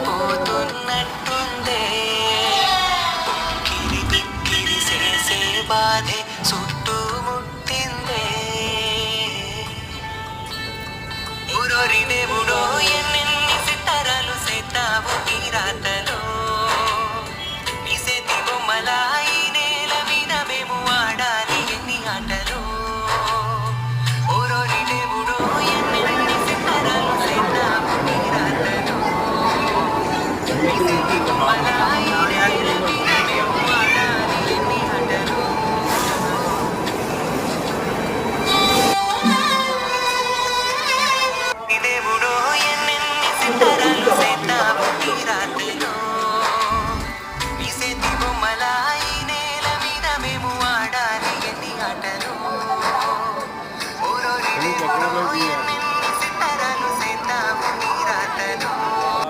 పోతున్నట్టుందే కిరి బిక్కిరి చేసే బాధే చుట్టుముట్టిందే ఊరోరి దేవుడో ఎన్నెన్ని సితారాలు సేతావు నీ రాతలో నీ చేతి బొమ్మలా ఈ నేల మీద మేము ఆడాలి ఎన్ని ఆటలు ఊరోరి దేవుడో ఎన్నెన్ని సితారాలు సేతావు నీ రాతలో నీ చేతి బొమ్మలా